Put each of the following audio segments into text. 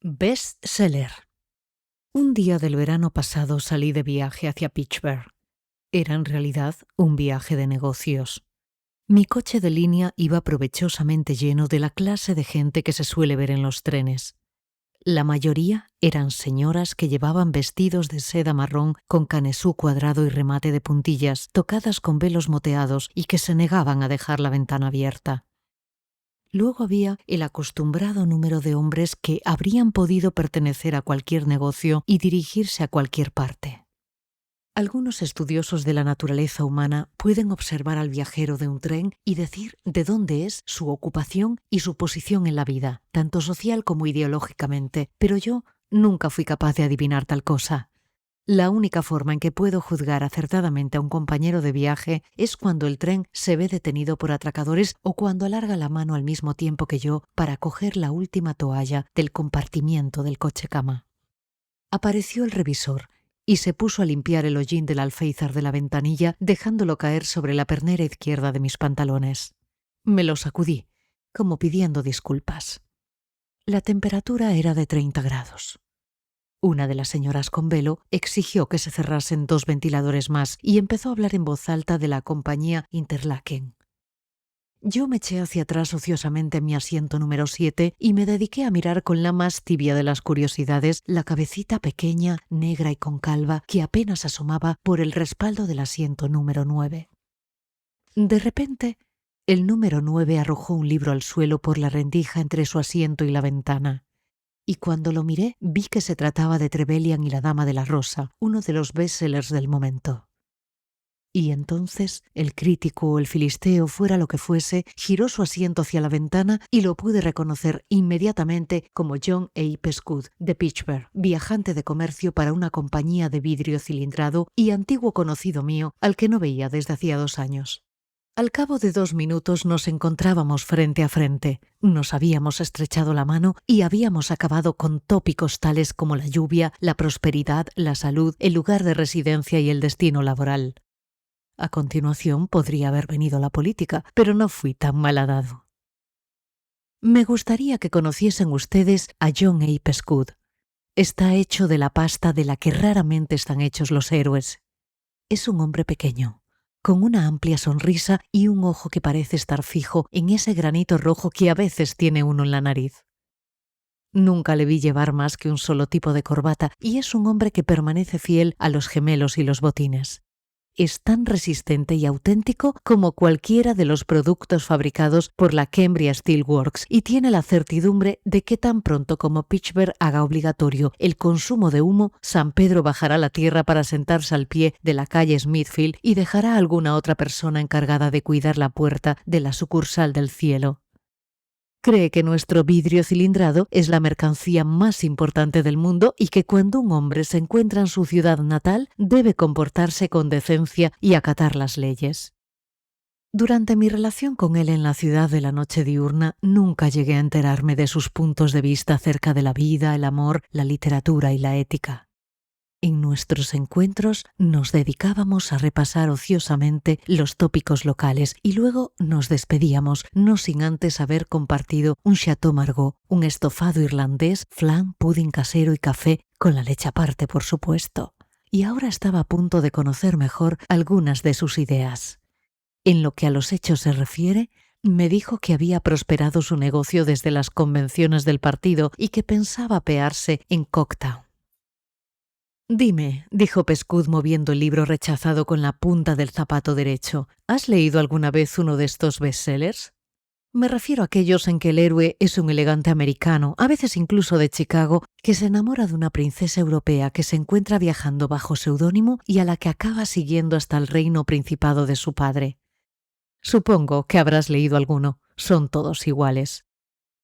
Bestseller. Un día del verano pasado salí de viaje hacia Pittsburgh. Era en realidad un viaje de negocios. Mi coche de línea iba provechosamente lleno de la clase de gente que se suele ver en los trenes. La mayoría eran señoras que llevaban vestidos de seda marrón con canesú cuadrado y remate de puntillas, tocadas con velos moteados y que se negaban a dejar la ventana abierta. Luego había el acostumbrado número de hombres que habrían podido pertenecer a cualquier negocio y dirigirse a cualquier parte. Algunos estudiosos de la naturaleza humana pueden observar al viajero de un tren y decir de dónde es su ocupación y su posición en la vida, tanto social como ideológicamente, pero yo nunca fui capaz de adivinar tal cosa. La única forma en que puedo juzgar acertadamente a un compañero de viaje es cuando el tren se ve detenido por atracadores o cuando alarga la mano al mismo tiempo que yo para coger la última toalla del compartimiento del coche cama. Apareció el revisor y se puso a limpiar el hollín del alféizar de la ventanilla, dejándolo caer sobre la pernera izquierda de mis pantalones. Me lo sacudí, como pidiendo disculpas. La temperatura era de 30 grados. Una de las señoras con velo exigió que se cerrasen 2 ventiladores más y empezó a hablar en voz alta de la compañía Interlaken. Yo me eché hacia atrás ociosamente en mi asiento número 7 y me dediqué a mirar con la más tibia de las curiosidades la cabecita pequeña, negra y concalva que apenas asomaba por el respaldo del asiento número 9. De repente, el número 9 arrojó un libro al suelo por la rendija entre su asiento y la ventana. Y cuando lo miré, vi que se trataba de Trevelyan y la Dama de la Rosa, uno de los bestsellers del momento. Y entonces el crítico o el filisteo, fuera lo que fuese, giró su asiento hacia la ventana y lo pude reconocer inmediatamente como John A. Pescud, de Pittsburgh, viajante de comercio para una compañía de vidrio cilindrado y antiguo conocido mío, al que no veía desde hacía 2 años. Al cabo de 2 minutos nos encontrábamos frente a frente, nos habíamos estrechado la mano y habíamos acabado con tópicos tales como la lluvia, la prosperidad, la salud, el lugar de residencia y el destino laboral. A continuación podría haber venido la política, pero no fui tan malhadado. Me gustaría que conociesen ustedes a John A. Pescud. Está hecho de la pasta de la que raramente están hechos los héroes. Es un hombre pequeño, con una amplia sonrisa y un ojo que parece estar fijo en ese granito rojo que a veces tiene uno en la nariz. Nunca le vi llevar más que un solo tipo de corbata y es un hombre que permanece fiel a los gemelos y los botines. Es tan resistente y auténtico como cualquiera de los productos fabricados por la Cambria Steel Works y tiene la certidumbre de que tan pronto como Pittsburgh haga obligatorio el consumo de humo, San Pedro bajará a la tierra para sentarse al pie de la calle Smithfield y dejará a alguna otra persona encargada de cuidar la puerta de la sucursal del cielo. Cree que nuestro vidrio cilindrado es la mercancía más importante del mundo y que cuando un hombre se encuentra en su ciudad natal debe comportarse con decencia y acatar las leyes. Durante mi relación con él en la ciudad de la noche diurna, nunca llegué a enterarme de sus puntos de vista acerca de la vida, el amor, la literatura y la ética. En nuestros encuentros nos dedicábamos a repasar ociosamente los tópicos locales y luego nos despedíamos, no sin antes haber compartido un Chateau Margaux, un estofado irlandés, flan, pudding casero y café, con la leche aparte, por supuesto. Y ahora estaba a punto de conocer mejor algunas de sus ideas. En lo que a los hechos se refiere, me dijo que había prosperado su negocio desde las convenciones del partido y que pensaba apearse en Coketown. «Dime», dijo Pescud moviendo el libro rechazado con la punta del zapato derecho, «¿has leído alguna vez uno de estos bestsellers?» Me refiero a aquellos en que el héroe es un elegante americano, a veces incluso de Chicago, que se enamora de una princesa europea que se encuentra viajando bajo seudónimo y a la que acaba siguiendo hasta el reino principado de su padre. Supongo que habrás leído alguno. Son todos iguales.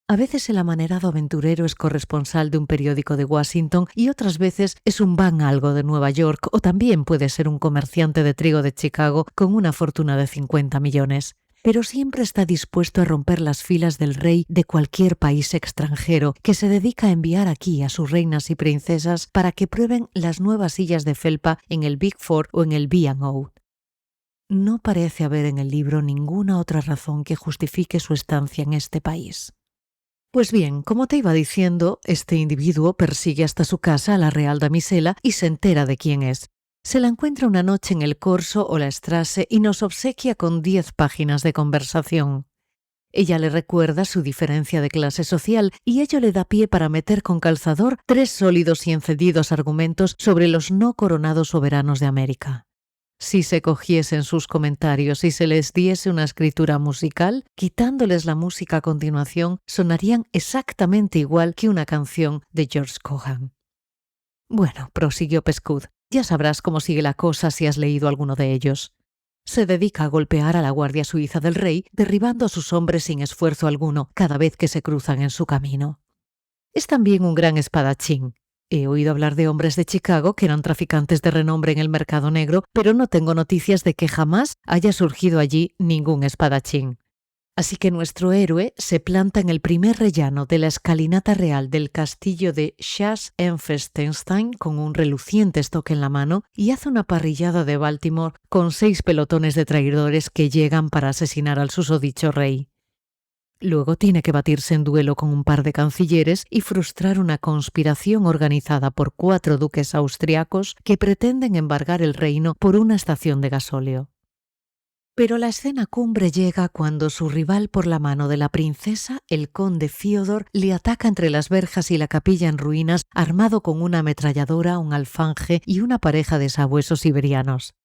A veces el amanerado aventurero es corresponsal de un periódico de Washington y otras veces es un van algo de Nueva York o también puede ser un comerciante de trigo de Chicago con una fortuna de 50 millones. Pero siempre está dispuesto a romper las filas del rey de cualquier país extranjero que se dedica a enviar aquí a sus reinas y princesas para que prueben las nuevas sillas de felpa en el Big Four o en el B&O. No parece haber en el libro ninguna otra razón que justifique su estancia en este país. Pues bien, como te iba diciendo, este individuo persigue hasta su casa a la real damisela y se entera de quién es. Se la encuentra una noche en el Corso o la Strasse y nos obsequia con 10 páginas de conversación. Ella le recuerda su diferencia de clase social y ello le da pie para meter con calzador 3 sólidos y encendidos argumentos sobre los no coronados soberanos de América. Si se cogiesen sus comentarios y se les diese una escritura musical, quitándoles la música a continuación, sonarían exactamente igual que una canción de George Cohan. Bueno, prosiguió Pescud, ya sabrás cómo sigue la cosa si has leído alguno de ellos. Se dedica a golpear a la Guardia Suiza del Rey, derribando a sus hombres sin esfuerzo alguno cada vez que se cruzan en su camino. Es también un gran espadachín. He oído hablar de hombres de Chicago que eran traficantes de renombre en el mercado negro, pero no tengo noticias de que jamás haya surgido allí ningún espadachín. Así que nuestro héroe se planta en el primer rellano de la escalinata real del castillo de Schatzhausen con un reluciente estoque en la mano y hace una parrillada de Baltimore con 6 pelotones de traidores que llegan para asesinar al susodicho rey. Luego tiene que batirse en duelo con un par de cancilleres y frustrar una conspiración organizada por 4 duques austriacos que pretenden embargar el reino por una estación de gasóleo. Pero la escena cumbre llega cuando su rival por la mano de la princesa, el conde Fyodor, le ataca entre las verjas y la capilla en ruinas, armado con una ametralladora, un alfanje y una pareja de sabuesos siberianos.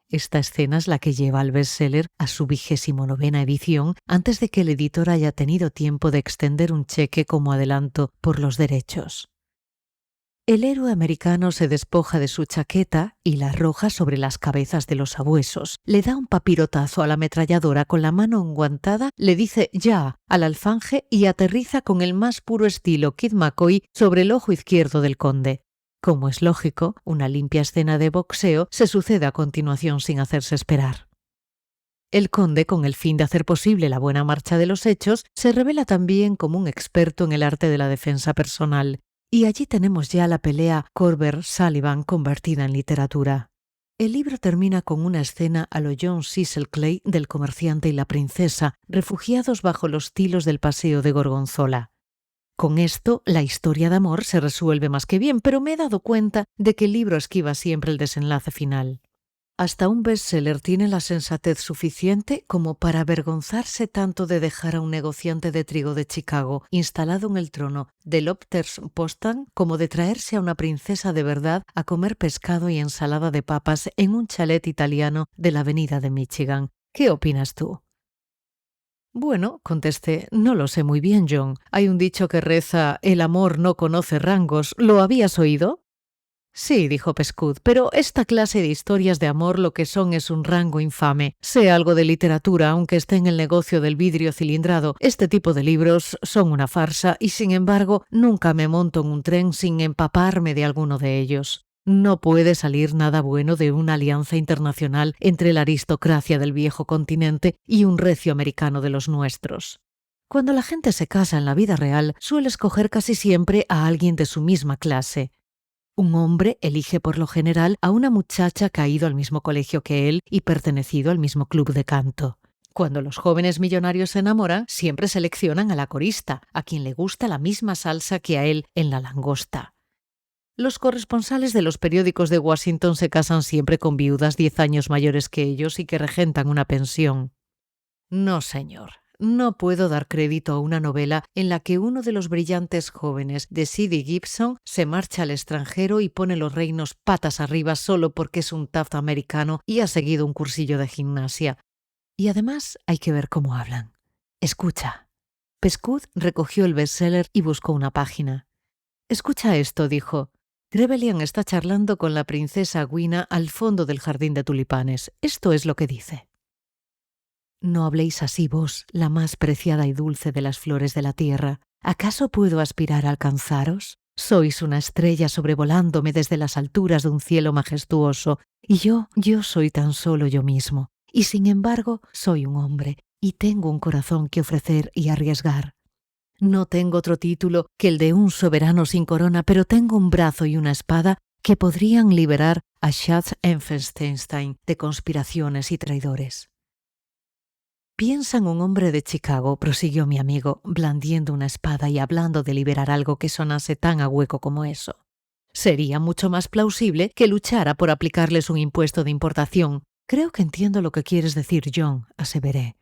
Esta escena es la que lleva al bestseller a su 29ª edición antes de que el editor haya tenido tiempo de extender un cheque como adelanto por los derechos. El héroe americano se despoja de su chaqueta y la arroja sobre las cabezas de los sabuesos, le da un papirotazo a la ametralladora con la mano enguantada, le dice «ya» al alfanje y aterriza con el más puro estilo Kid McCoy sobre el ojo izquierdo del conde. Como es lógico, una limpia escena de boxeo se sucede a continuación sin hacerse esperar. El conde, con el fin de hacer posible la buena marcha de los hechos, se revela también como un experto en el arte de la defensa personal, y allí tenemos ya la pelea Corber-Sullivan convertida en literatura. El libro termina con una escena a lo John Cecil Clay del comerciante y la princesa, refugiados bajo los tilos del paseo de Gorgonzola. Con esto, la historia de amor se resuelve más que bien, pero me he dado cuenta de que el libro esquiva siempre el desenlace final. Hasta un bestseller tiene la sensatez suficiente como para avergonzarse tanto de dejar a un negociante de trigo de Chicago instalado en el trono del Opterspostan como de traerse a una princesa de verdad a comer pescado y ensalada de papas en un chalet italiano de la avenida de Michigan. ¿Qué opinas tú? Bueno, contesté, no lo sé muy bien, John. Hay un dicho que reza, el amor no conoce rangos. ¿Lo habías oído? Sí, dijo Pescud, pero esta clase de historias de amor lo que son es un rango infame. Sé algo de literatura, aunque esté en el negocio del vidrio cilindrado. Este tipo de libros son una farsa y, sin embargo, nunca me monto en un tren sin empaparme de alguno de ellos. No puede salir nada bueno de una alianza internacional entre la aristocracia del viejo continente y un recio americano de los nuestros. Cuando la gente se casa en la vida real, suele escoger casi siempre a alguien de su misma clase. Un hombre elige por lo general a una muchacha que ha ido al mismo colegio que él y pertenecido al mismo club de canto. Cuando los jóvenes millonarios se enamoran, siempre seleccionan a la corista, a quien le gusta la misma salsa que a él en la langosta. Los corresponsales de los periódicos de Washington se casan siempre con viudas 10 años mayores que ellos y que regentan una pensión. No, señor. No puedo dar crédito a una novela en la que uno de los brillantes jóvenes de C.D. Gibson se marcha al extranjero y pone los reinos patas arriba solo porque es un tough americano y ha seguido un cursillo de gimnasia. Y además hay que ver cómo hablan. Escucha. Pescud recogió el bestseller y buscó una página. Escucha esto, dijo. Trevelyan está charlando con la princesa Gwina al fondo del jardín de tulipanes. Esto es lo que dice. No habléis así vos, la más preciada y dulce de las flores de la tierra. ¿Acaso puedo aspirar a alcanzaros? Sois una estrella sobrevolándome desde las alturas de un cielo majestuoso, y yo soy tan solo yo mismo. Y sin embargo, soy un hombre, y tengo un corazón que ofrecer y arriesgar. No tengo otro título que el de un soberano sin corona, pero tengo un brazo y una espada que podrían liberar a Schatzhausen de conspiraciones y traidores. Piensa en un hombre de Chicago, prosiguió mi amigo, blandiendo una espada y hablando de liberar algo que sonase tan a hueco como eso. Sería mucho más plausible que luchara por aplicarles un impuesto de importación. Creo que entiendo lo que quieres decir, John, aseveré.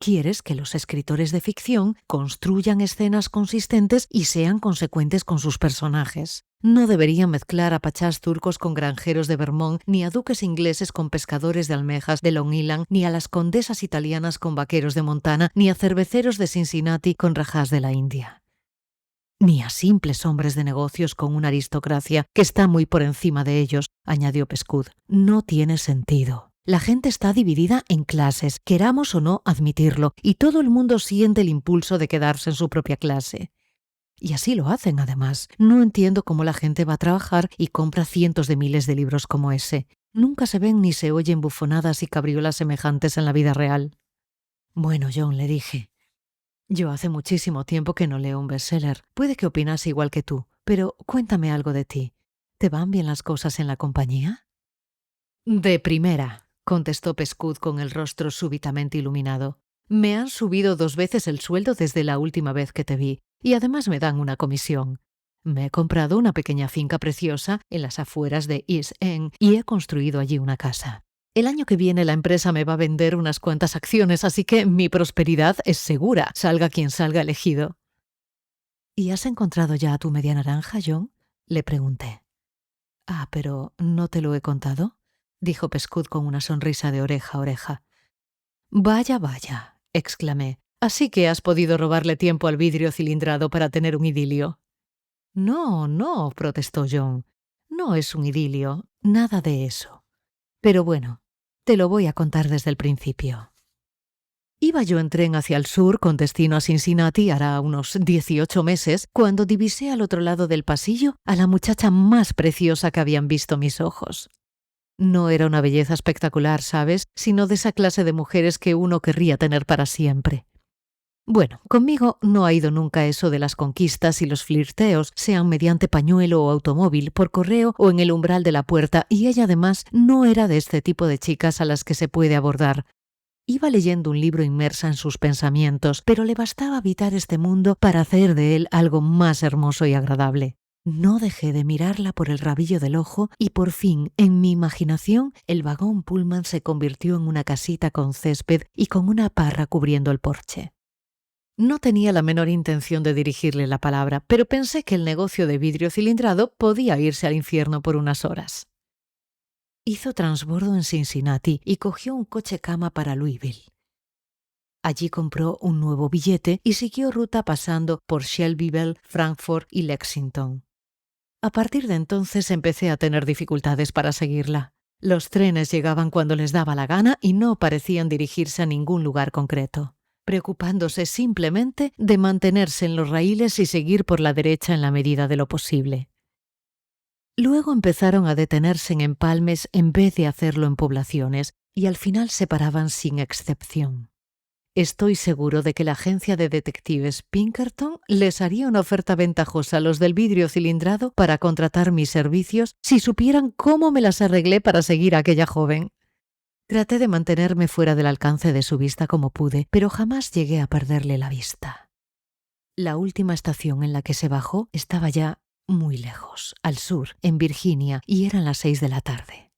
Quieres que los escritores de ficción construyan escenas consistentes y sean consecuentes con sus personajes. No deberían mezclar a pachás turcos con granjeros de Vermont, ni a duques ingleses con pescadores de almejas de Long Island, ni a las condesas italianas con vaqueros de Montana, ni a cerveceros de Cincinnati con rajás de la India. Ni a simples hombres de negocios con una aristocracia que está muy por encima de ellos, añadió Pescud. No tiene sentido. La gente está dividida en clases, queramos o no admitirlo, y todo el mundo siente el impulso de quedarse en su propia clase. Y así lo hacen, además. No entiendo cómo la gente va a trabajar y compra cientos de miles de libros como ese. Nunca se ven ni se oyen bufonadas y cabriolas semejantes en la vida real. Bueno, John, le dije, yo hace muchísimo tiempo que no leo un bestseller. Puede que opinase igual que tú, pero cuéntame algo de ti. ¿Te van bien las cosas en la compañía? De primera, contestó Pescud con el rostro súbitamente iluminado. Me han subido 2 veces el sueldo desde la última vez que te vi, y además me dan una comisión. Me he comprado una pequeña finca preciosa en las afueras de East End y he construido allí una casa. El año que viene la empresa me va a vender unas cuantas acciones, así que mi prosperidad es segura, salga quien salga elegido. ¿Y has encontrado ya a tu media naranja, John? Le pregunté. Ah, pero ¿no te lo he contado?, dijo Pescud con una sonrisa de oreja a oreja. Vaya, vaya, exclamé. Así que has podido robarle tiempo al vidrio cilindrado para tener un idilio. No, no, protestó John. No es un idilio, nada de eso. Pero bueno, te lo voy a contar desde el principio. Iba yo en tren hacia el sur con destino a Cincinnati hará unos 18 meses cuando divisé al otro lado del pasillo a la muchacha más preciosa que habían visto mis ojos. No era una belleza espectacular, ¿sabes?, sino de esa clase de mujeres que uno querría tener para siempre. Bueno, conmigo no ha ido nunca eso de las conquistas y los flirteos, sean mediante pañuelo o automóvil, por correo o en el umbral de la puerta, y ella además no era de este tipo de chicas a las que se puede abordar. Iba leyendo un libro inmersa en sus pensamientos, pero le bastaba habitar este mundo para hacer de él algo más hermoso y agradable. No dejé de mirarla por el rabillo del ojo y por fin, en mi imaginación, el vagón Pullman se convirtió en una casita con césped y con una parra cubriendo el porche. No tenía la menor intención de dirigirle la palabra, pero pensé que el negocio de vidrio cilindrado podía irse al infierno por unas horas. Hizo transbordo en Cincinnati y cogió un coche cama para Louisville. Allí compró un nuevo billete y siguió ruta pasando por Shelbyville, Frankfort y Lexington. A partir de entonces empecé a tener dificultades para seguirla. Los trenes llegaban cuando les daba la gana y no parecían dirigirse a ningún lugar concreto, preocupándose simplemente de mantenerse en los raíles y seguir por la derecha en la medida de lo posible. Luego empezaron a detenerse en empalmes en vez de hacerlo en poblaciones, y al final se paraban sin excepción. Estoy seguro de que la agencia de detectives Pinkerton les haría una oferta ventajosa a los del vidrio cilindrado para contratar mis servicios si supieran cómo me las arreglé para seguir a aquella joven. Traté de mantenerme fuera del alcance de su vista como pude, pero jamás llegué a perderle la vista. La última estación en la que se bajó estaba ya muy lejos, al sur, en Virginia, y eran las 6 de la tarde.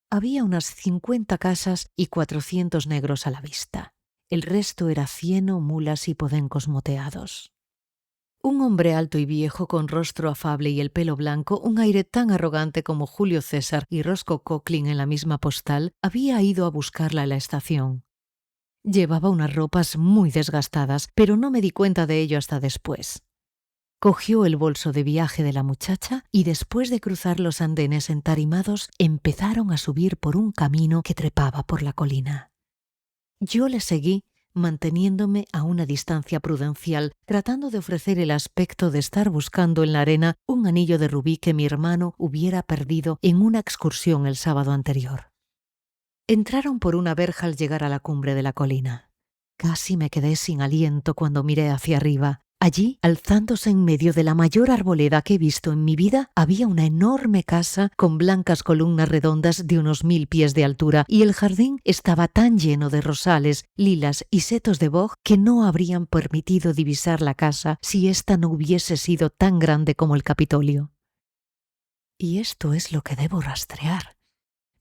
Había unas 50 casas y 400 negros a la vista. El resto era cieno, mulas y podencos moteados. Un hombre alto y viejo, con rostro afable y el pelo blanco, un aire tan arrogante como Julio César y Roscoe Coughlin en la misma postal, había ido a buscarla a la estación. Llevaba unas ropas muy desgastadas, pero no me di cuenta de ello hasta después. Cogió el bolso de viaje de la muchacha y después de cruzar los andenes entarimados, empezaron a subir por un camino que trepaba por la colina. Yo le seguí, manteniéndome a una distancia prudencial, tratando de ofrecer el aspecto de estar buscando en la arena un anillo de rubí que mi hermano hubiera perdido en una excursión el sábado anterior. Entraron por una verja al llegar a la cumbre de la colina. Casi me quedé sin aliento cuando miré hacia arriba. Allí, alzándose en medio de la mayor arboleda que he visto en mi vida, había una enorme casa con blancas columnas redondas de unos 1000 pies de altura, y el jardín estaba tan lleno de rosales, lilas y setos de boj que no habrían permitido divisar la casa si ésta no hubiese sido tan grande como el Capitolio. «Y esto es lo que debo rastrear»,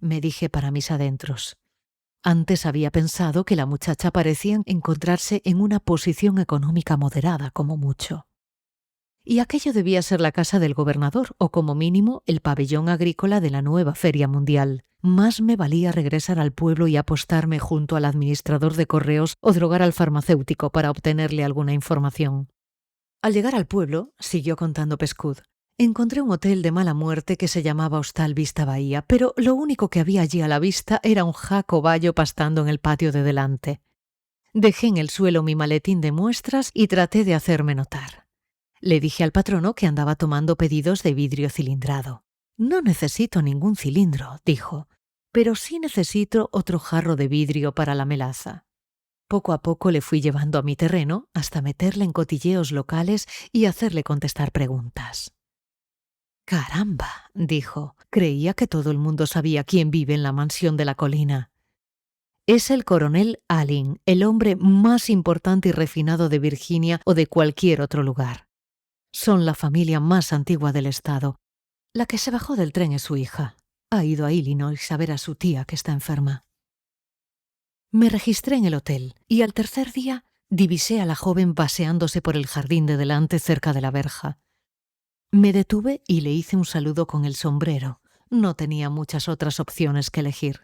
me dije para mis adentros. Antes había pensado que la muchacha parecía encontrarse en una posición económica moderada, como mucho. Y aquello debía ser la casa del gobernador, o como mínimo el pabellón agrícola de la nueva Feria Mundial. Más me valía regresar al pueblo y apostarme junto al administrador de correos o drogar al farmacéutico para obtenerle alguna información. Al llegar al pueblo, siguió contando Pescud, encontré un hotel de mala muerte que se llamaba Hostal Vista Bahía, pero lo único que había allí a la vista era un jacobayo pastando en el patio de delante. Dejé en el suelo mi maletín de muestras y traté de hacerme notar. Le dije al patrono que andaba tomando pedidos de vidrio cilindrado. «No necesito ningún cilindro», dijo, «pero sí necesito otro jarro de vidrio para la melaza». Poco a poco le fui llevando a mi terreno hasta meterle en cotilleos locales y hacerle contestar preguntas. «Caramba», dijo, «creía que todo el mundo sabía quién vive en la mansión de la colina». «Es el coronel Allen, el hombre más importante y refinado de Virginia o de cualquier otro lugar. Son la familia más antigua del estado. La que se bajó del tren es su hija. Ha ido a Illinois a ver a su tía que está enferma». Me registré en el hotel y al tercer día divisé a la joven paseándose por el jardín de delante cerca de la verja. Me detuve y le hice un saludo con el sombrero. No tenía muchas otras opciones que elegir.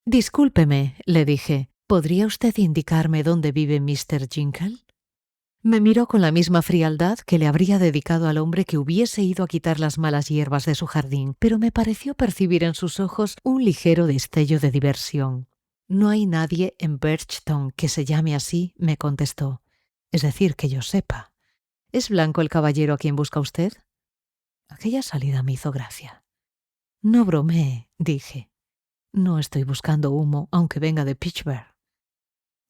«Discúlpeme», le dije, «¿podría usted indicarme dónde vive Mr. Jinkle?» Me miró con la misma frialdad que le habría dedicado al hombre que hubiese ido a quitar las malas hierbas de su jardín, pero me pareció percibir en sus ojos un ligero destello de diversión. «No hay nadie en Birchton que se llame así», me contestó. «Es decir, que yo sepa. ¿Es Blanco el caballero a quien busca usted?» Aquella salida me hizo gracia. «No bromee», dije. «No estoy buscando humo, aunque venga de Pittsburgh».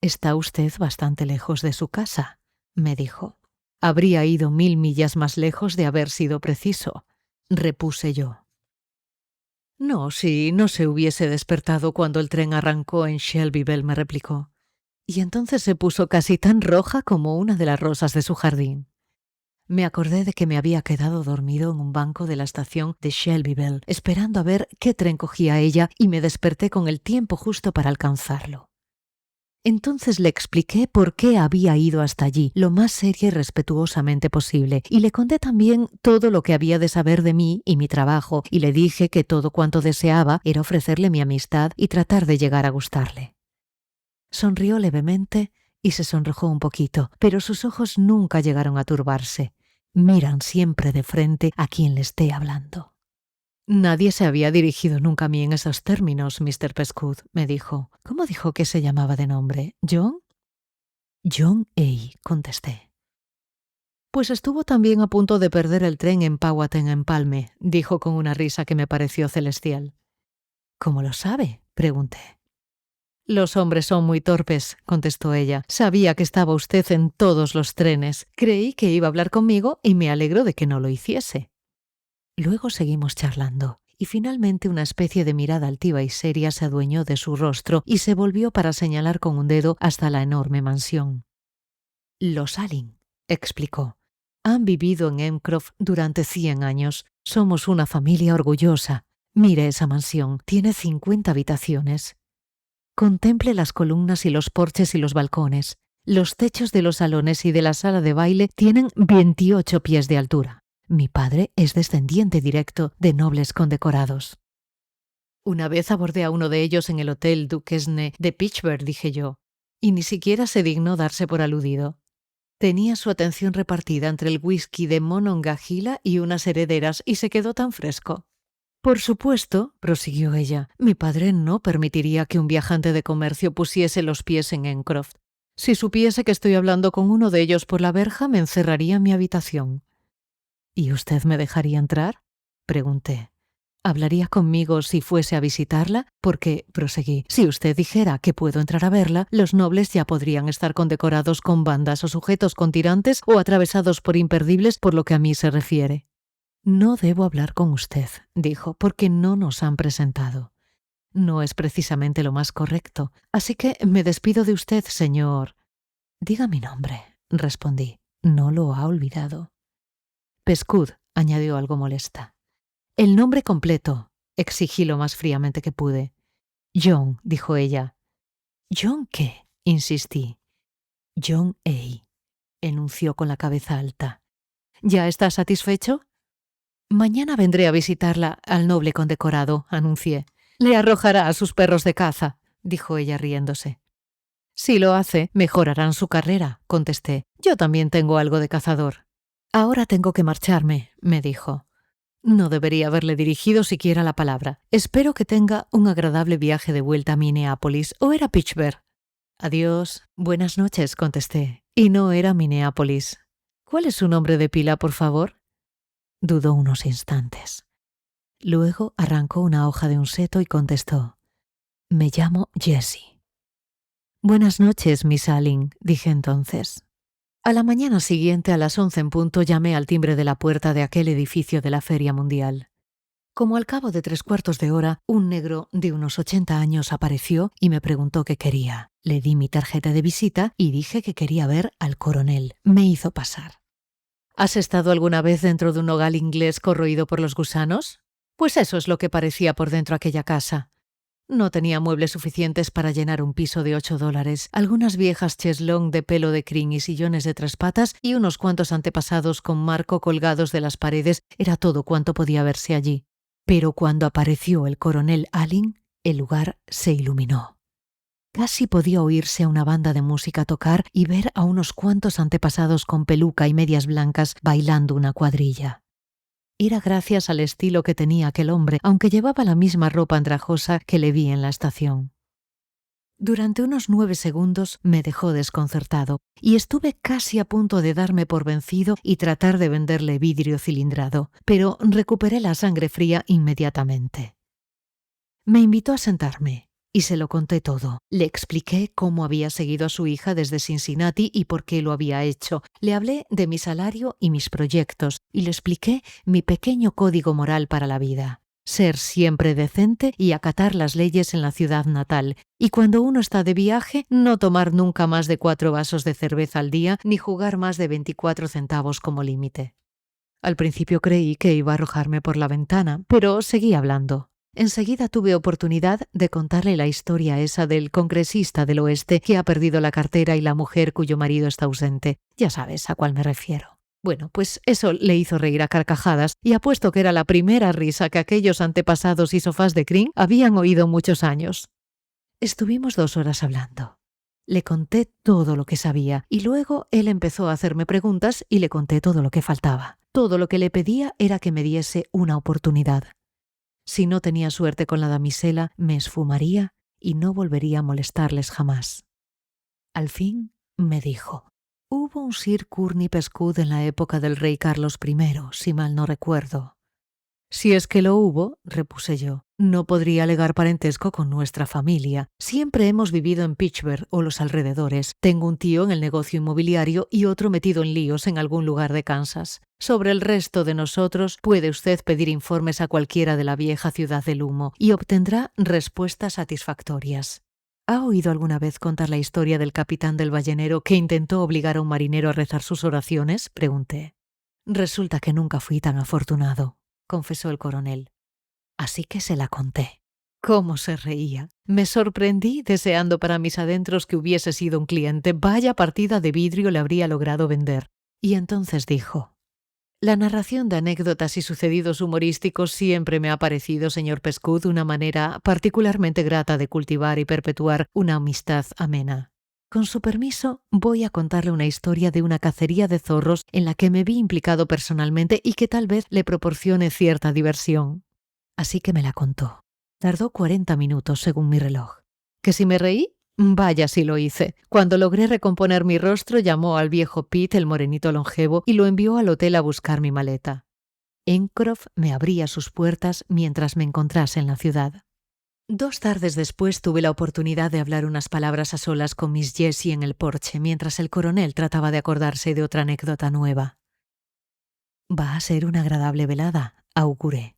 «Está usted bastante lejos de su casa», me dijo. «Habría ido 1000 millas más lejos de haber sido preciso», repuse yo. «No, si no se hubiese despertado cuando el tren arrancó en Shelbyville», me replicó. Y entonces se puso casi tan roja como una de las rosas de su jardín. Me acordé de que me había quedado dormido en un banco de la estación de Shelbyville, esperando a ver qué tren cogía ella, y me desperté con el tiempo justo para alcanzarlo. Entonces le expliqué por qué había ido hasta allí, lo más seria y respetuosamente posible, y le conté también todo lo que había de saber de mí y mi trabajo, y le dije que todo cuanto deseaba era ofrecerle mi amistad y tratar de llegar a gustarle. Sonrió levemente y se sonrojó un poquito, pero sus ojos nunca llegaron a turbarse. Miran siempre de frente a quien le esté hablando. «Nadie se había dirigido nunca a mí en esos términos, Mr. Pescud», me dijo. «¿Cómo dijo que se llamaba de nombre? ¿John?» «John A», contesté. «Pues estuvo también a punto de perder el tren en Powhatan Empalme», dijo con una risa que me pareció celestial. «¿Cómo lo sabe?», pregunté. «Los hombres son muy torpes», contestó ella. «Sabía que estaba usted en todos los trenes. Creí que iba a hablar conmigo y me alegro de que no lo hiciese». Luego seguimos charlando, y finalmente una especie de mirada altiva y seria se adueñó de su rostro y se volvió para señalar con un dedo hasta la enorme mansión. «Los Allen», explicó, «han vivido en Emcroft durante 100 años. Somos una familia orgullosa. Mire esa mansión, tiene 50 habitaciones. Contemple las columnas y los porches y los balcones. Los techos de los salones y de la sala de baile tienen 28 pies de altura. Mi padre es descendiente directo de nobles condecorados». «Una vez abordé a uno de ellos en el Hotel Duquesne de Pittsburgh», dije yo, y ni siquiera se dignó darse por aludido. Tenía su atención repartida entre el whisky de Monongahela y unas herederas y se quedó tan fresco. «Por supuesto», prosiguió ella, «mi padre no permitiría que un viajante de comercio pusiese los pies en Encroft. Si supiese que estoy hablando con uno de ellos por la verja, me encerraría en mi habitación». «¿Y usted me dejaría entrar?», pregunté. ¿Hablaría conmigo si fuese a visitarla? Porque, proseguí, si usted dijera que puedo entrar a verla, los nobles ya podrían estar condecorados con bandas o sujetos con tirantes o atravesados por imperdibles por lo que a mí se refiere. No debo hablar con usted, dijo, porque no nos han presentado. No es precisamente lo más correcto, así que me despido de usted, señor. Diga mi nombre, respondí. No lo ha olvidado. Pescud, añadió algo molesta. El nombre completo, exigí lo más fríamente que pude. John, dijo ella. ¿John qué? Insistí. John A., enunció con la cabeza alta. ¿Ya está satisfecho? Mañana vendré a visitarla al noble condecorado, anuncié. Le arrojará a sus perros de caza, dijo ella riéndose. Si lo hace, mejorarán su carrera, contesté. Yo también tengo algo de cazador. Ahora tengo que marcharme, me dijo. No debería haberle dirigido siquiera la palabra. Espero que tenga un agradable viaje de vuelta a Minneapolis, ¿o era Pittsburgh? Adiós. Buenas noches, contesté. Y no era Minneapolis. ¿Cuál es su nombre de pila, por favor? Dudó unos instantes. Luego arrancó una hoja de un seto y contestó. Me llamo Jessie. Buenas noches, Miss Allen, dije entonces. A la mañana siguiente, a las 11 en punto, llamé al timbre de la puerta de aquel edificio de la Feria Mundial. Como al cabo de 3/4 de hora, un negro de unos 80 años apareció y me preguntó qué quería. Le di mi tarjeta de visita y dije que quería ver al coronel. Me hizo pasar. ¿Has estado alguna vez dentro de un hogar inglés corroído por los gusanos? Pues eso es lo que parecía por dentro aquella casa. No tenía muebles suficientes para llenar un piso de $8, algunas viejas cheslong de pelo de crin y sillones de 3 patas y unos cuantos antepasados con marco colgados de las paredes era todo cuanto podía verse allí. Pero cuando apareció el coronel Allen, el lugar se iluminó. Casi podía oírse a una banda de música tocar y ver a unos cuantos antepasados con peluca y medias blancas bailando una cuadrilla. Era gracias al estilo que tenía aquel hombre, aunque llevaba la misma ropa andrajosa que le vi en la estación. Durante unos 9 segundos me dejó desconcertado y estuve casi a punto de darme por vencido y tratar de venderle vidrio cilindrado, pero recuperé la sangre fría inmediatamente. Me invitó a sentarme y se lo conté todo. Le expliqué cómo había seguido a su hija desde Cincinnati y por qué lo había hecho. Le hablé de mi salario y mis proyectos y le expliqué mi pequeño código moral para la vida. Ser siempre decente y acatar las leyes en la ciudad natal. Y cuando uno está de viaje, no tomar nunca más de 4 vasos de cerveza al día ni jugar más de 24 centavos como límite. Al principio creí que iba a arrojarme por la ventana, pero seguí hablando. Enseguida tuve oportunidad de contarle la historia esa del congresista del oeste que ha perdido la cartera y la mujer cuyo marido está ausente. Ya sabes a cuál me refiero. Bueno, pues eso le hizo reír a carcajadas y apuesto que era la primera risa que aquellos antepasados y sofás de crin habían oído muchos años. Estuvimos 2 horas hablando. Le conté todo lo que sabía y luego él empezó a hacerme preguntas y le conté todo lo que faltaba. Todo lo que le pedía era que me diese una oportunidad. Si no tenía suerte con la damisela, me esfumaría y no volvería a molestarles jamás. Al fin me dijo, hubo un Sir Courtney Pescud en la época del rey Carlos I, si mal no recuerdo. Si es que lo hubo, repuse yo, no podría alegar parentesco con nuestra familia. Siempre hemos vivido en Pittsburgh o los alrededores. Tengo un tío en el negocio inmobiliario y otro metido en líos en algún lugar de Kansas. Sobre el resto de nosotros, puede usted pedir informes a cualquiera de la vieja ciudad del humo y obtendrá respuestas satisfactorias. ¿Ha oído alguna vez contar la historia del capitán del ballenero que intentó obligar a un marinero a rezar sus oraciones? Pregunté. Resulta que nunca fui tan afortunado, confesó el coronel. Así que se la conté. ¿Cómo se reía? Me sorprendí deseando para mis adentros que hubiese sido un cliente. Vaya partida de vidrio le habría logrado vender. Y entonces dijo, la narración de anécdotas y sucedidos humorísticos siempre me ha parecido, señor Pescud, una manera particularmente grata de cultivar y perpetuar una amistad amena. Con su permiso, voy a contarle una historia de una cacería de zorros en la que me vi implicado personalmente y que tal vez le proporcione cierta diversión. Así que me la contó. Tardó 40 minutos según mi reloj. ¿Que si me reí? Vaya si lo hice. Cuando logré recomponer mi rostro, llamó al viejo Pete, el morenito longevo, y lo envió al hotel a buscar mi maleta. Encroft me abría sus puertas mientras me encontrase en la ciudad. 2 tardes después tuve la oportunidad de hablar unas palabras a solas con Miss Jessie en el porche mientras el coronel trataba de acordarse de otra anécdota nueva. «Va a ser una agradable velada», auguré.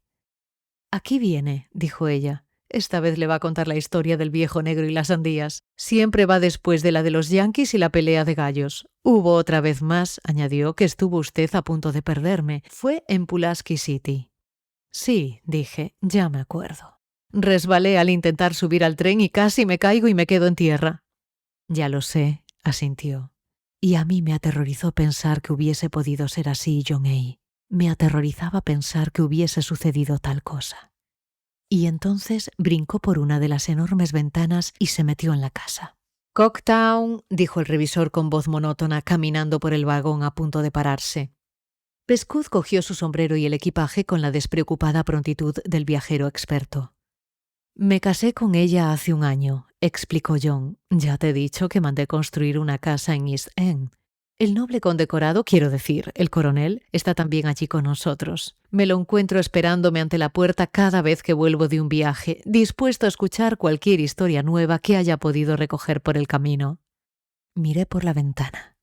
«Aquí viene», dijo ella. «Esta vez le va a contar la historia del viejo negro y las sandías. Siempre va después de la de los Yankees y la pelea de gallos. Hubo otra vez más», añadió, «que estuvo usted a punto de perderme. Fue en Pulaski City». «Sí», dije, «ya me acuerdo. Resbalé al intentar subir al tren y casi me caigo y me quedo en tierra». «Ya lo sé», asintió. «Y a mí me aterrorizó pensar que hubiese podido ser así, John A. Me aterrorizaba pensar que hubiese sucedido tal cosa». Y entonces brincó por una de las enormes ventanas y se metió en la casa. «Cocktown», dijo el revisor con voz monótona, caminando por el vagón a punto de pararse. Pescud cogió su sombrero y el equipaje con la despreocupada prontitud del viajero experto. «Me casé con ella hace 1 año», explicó John. «Ya te he dicho que mandé construir una casa en East End. El noble condecorado, quiero decir, el coronel, está también allí con nosotros. Me lo encuentro esperándome ante la puerta cada vez que vuelvo de un viaje, dispuesto a escuchar cualquier historia nueva que haya podido recoger por el camino». Miré por la ventana.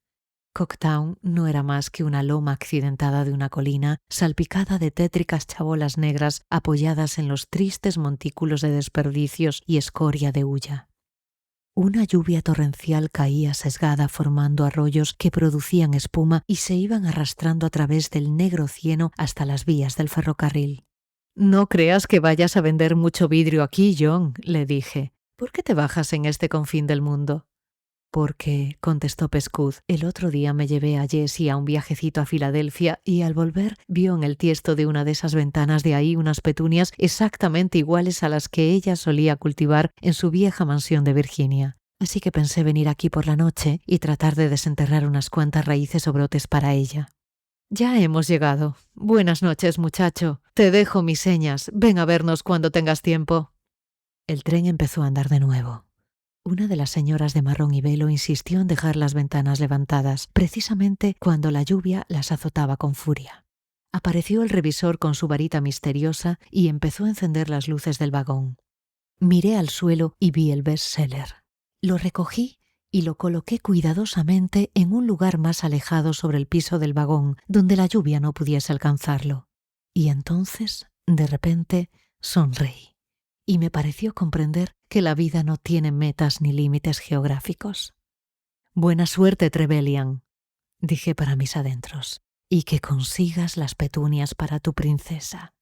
Cocktown no era más que una loma accidentada de una colina, salpicada de tétricas chabolas negras apoyadas en los tristes montículos de desperdicios y escoria de hulla. Una lluvia torrencial caía sesgada formando arroyos que producían espuma y se iban arrastrando a través del negro cieno hasta las vías del ferrocarril. «No creas que vayas a vender mucho vidrio aquí, John», le dije. «¿Por qué te bajas en este confín del mundo?» «Porque», contestó Pescud, «el otro día me llevé a Jessie a un viajecito a Filadelfia y al volver vio en el tiesto de una de esas ventanas de ahí unas petunias exactamente iguales a las que ella solía cultivar en su vieja mansión de Virginia. Así que pensé venir aquí por la noche y tratar de desenterrar unas cuantas raíces o brotes para ella». «Ya hemos llegado. Buenas noches, muchacho. Te dejo mis señas. Ven a vernos cuando tengas tiempo». El tren empezó a andar de nuevo. Una de las señoras de marrón y velo insistió en dejar las ventanas levantadas, precisamente cuando la lluvia las azotaba con furia. Apareció el revisor con su varita misteriosa y empezó a encender las luces del vagón. Miré al suelo y vi el bestseller. Lo recogí y lo coloqué cuidadosamente en un lugar más alejado sobre el piso del vagón, donde la lluvia no pudiese alcanzarlo. Y entonces, de repente, sonreí. Y me pareció comprender que la vida no tiene metas ni límites geográficos. «Buena suerte, Trevelyan», dije para mis adentros, «y que consigas las petunias para tu princesa».